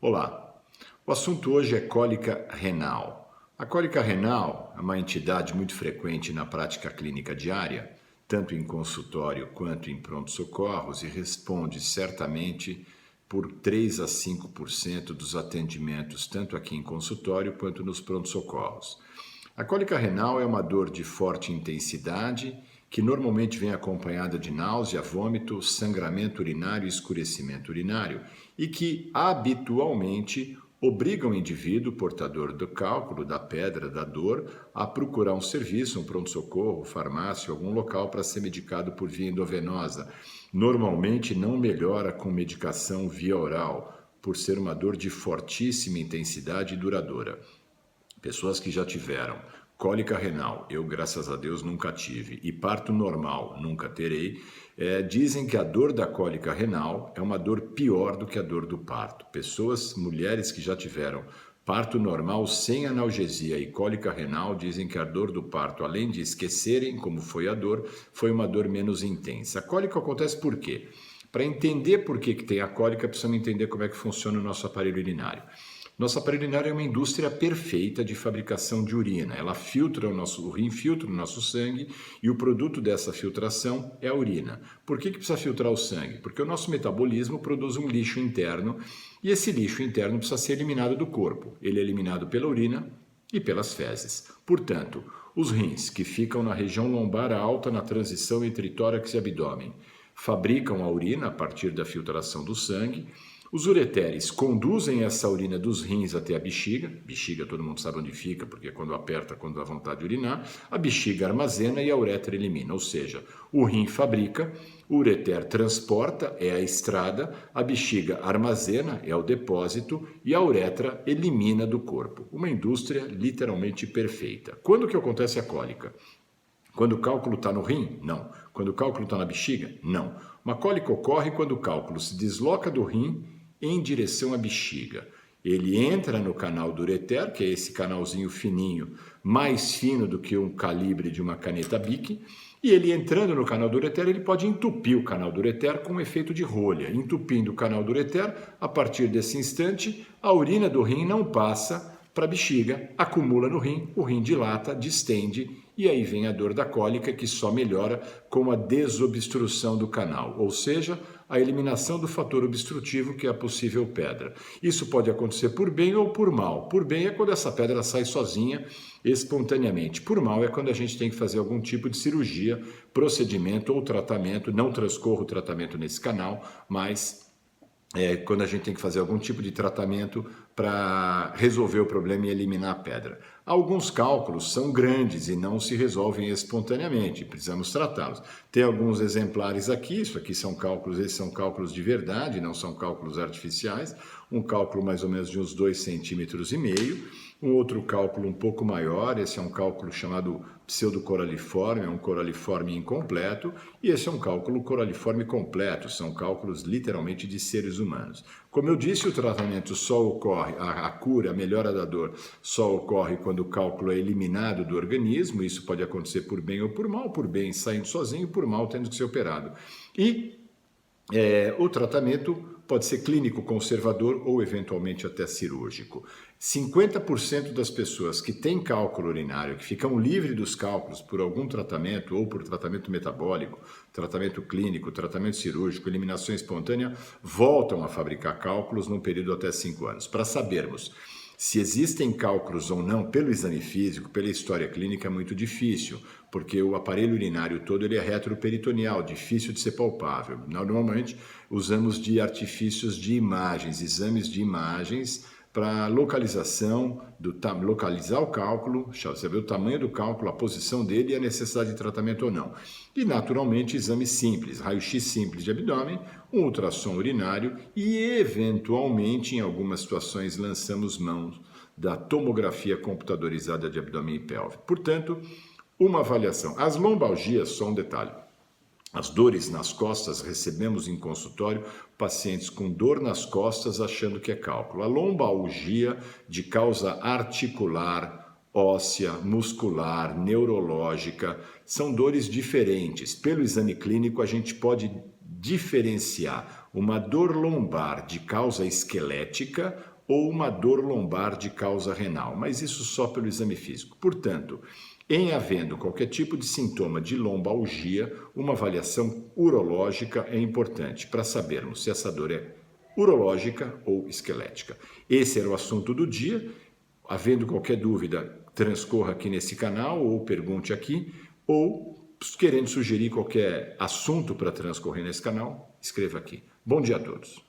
Olá, o assunto hoje é cólica renal. A cólica renal é uma entidade muito frequente na prática clínica diária, tanto em consultório quanto em pronto-socorros, e responde certamente por 3 a 5% dos atendimentos, tanto aqui em consultório quanto nos pronto-socorros. A cólica renal é uma dor de forte intensidade que normalmente vem acompanhada de náusea, vômito, sangramento urinário e escurecimento urinário e que habitualmente obriga o indivíduo portador do cálculo, da pedra, da dor, a procurar um serviço, um pronto-socorro, farmácia, algum local para ser medicado por via endovenosa. Normalmente não melhora com medicação via oral, por ser uma dor de fortíssima intensidade e duradoura. Pessoas que já tiveram cólica renal, eu graças a Deus nunca tive, e parto normal, nunca terei, dizem que a dor da cólica renal é uma dor pior do que a dor do parto. Pessoas, mulheres que já tiveram parto normal sem analgesia e cólica renal, dizem que a dor do parto, além de esquecerem como foi a dor, foi uma dor menos intensa. A cólica acontece por quê? Para entender por que tem a cólica, precisamos entender como é que funciona o nosso aparelho urinário. Nosso aparelho urinário é uma indústria perfeita de fabricação de urina. Ela filtra o rim filtra o nosso sangue e o produto dessa filtração é a urina. Por que precisa filtrar o sangue? Porque o nosso metabolismo produz um lixo interno e esse lixo interno precisa ser eliminado do corpo. Ele é eliminado pela urina e pelas fezes. Portanto, os rins, que ficam na região lombar alta, na transição entre tórax e abdômen, fabricam a urina a partir da filtração do sangue. Os ureteres conduzem essa urina dos rins até a bexiga todo mundo sabe onde fica, porque quando aperta, quando dá vontade de urinar, a bexiga armazena e a uretra elimina, ou seja, o rim fabrica, o ureter transporta, é a estrada, a bexiga armazena, é o depósito, e a uretra elimina do corpo. Uma indústria literalmente perfeita. Quando que acontece a cólica? Quando o cálculo está no rim? Não. Quando o cálculo está na bexiga? Não. Uma cólica ocorre quando o cálculo se desloca do rim em direção à bexiga. Ele entra no canal do ureter, que é esse canalzinho fininho, mais fino do que um calibre de uma caneta Bic, e ele entrando no canal do ureter, ele pode entupir o canal do ureter com um efeito de rolha. Entupindo o canal do ureter, a partir desse instante, a urina do rim não passa para a bexiga, acumula no rim, o rim dilata, distende, e aí vem a dor da cólica, que só melhora com a desobstrução do canal, ou seja, a eliminação do fator obstrutivo, que é a possível pedra. Isso pode acontecer por bem ou por mal. Por bem é quando essa pedra sai sozinha, espontaneamente. Por mal é quando a gente tem que fazer algum tipo de cirurgia, procedimento ou tratamento. Não transcorre o tratamento nesse canal, mas quando a gente tem que fazer algum tipo de tratamento para resolver o problema e eliminar a pedra. Alguns cálculos são grandes e não se resolvem espontaneamente, precisamos tratá-los. Tem alguns exemplares aqui, isso aqui são cálculos, esses são cálculos de verdade, não são cálculos artificiais. Um cálculo mais ou menos de uns 2,5 centímetros. Um outro cálculo um pouco maior, esse é um cálculo chamado pseudocoraliforme, é um coraliforme incompleto, e esse é um cálculo coraliforme completo, são cálculos literalmente de seres humanos. Como eu disse, o tratamento só ocorre, a cura, a melhora da dor, só ocorre quando o cálculo é eliminado do organismo. Isso pode acontecer por bem ou por bem saindo sozinho, por mal tendo que ser operado. E o tratamento pode ser clínico conservador ou eventualmente até cirúrgico. 50% das pessoas que têm cálculo urinário, que ficam livres dos cálculos por algum tratamento, ou por tratamento metabólico, tratamento clínico, tratamento cirúrgico, eliminação espontânea, voltam a fabricar cálculos num período até 5 anos. Para sabermos se existem cálculos ou não pelo exame físico, pela história clínica, é muito difícil, porque o aparelho urinário todo ele é retroperitoneal, difícil de ser palpável. Normalmente usamos de artifícios de imagens, exames de imagens, para localização, localizar o cálculo, saber o tamanho do cálculo, a posição dele e a necessidade de tratamento ou não. E, naturalmente, exames simples, raio-x simples de abdômen, um ultrassom urinário e, eventualmente, em algumas situações, lançamos mãos da tomografia computadorizada de abdômen e pelve. Portanto, uma avaliação. As lombalgias, só um detalhe. As dores nas costas, recebemos em consultório pacientes com dor nas costas achando que é cálculo. A lombalgia de causa articular, óssea, muscular, neurológica, são dores diferentes. Pelo exame clínico, a gente pode diferenciar uma dor lombar de causa esquelética ou uma dor lombar de causa renal, mas isso só pelo exame físico. Portanto, em havendo qualquer tipo de sintoma de lombalgia, uma avaliação urológica é importante para sabermos se essa dor é urológica ou esquelética. Esse era o assunto do dia. Havendo qualquer dúvida, transcorra aqui nesse canal ou pergunte aqui, ou querendo sugerir qualquer assunto para transcorrer nesse canal, escreva aqui. Bom dia a todos.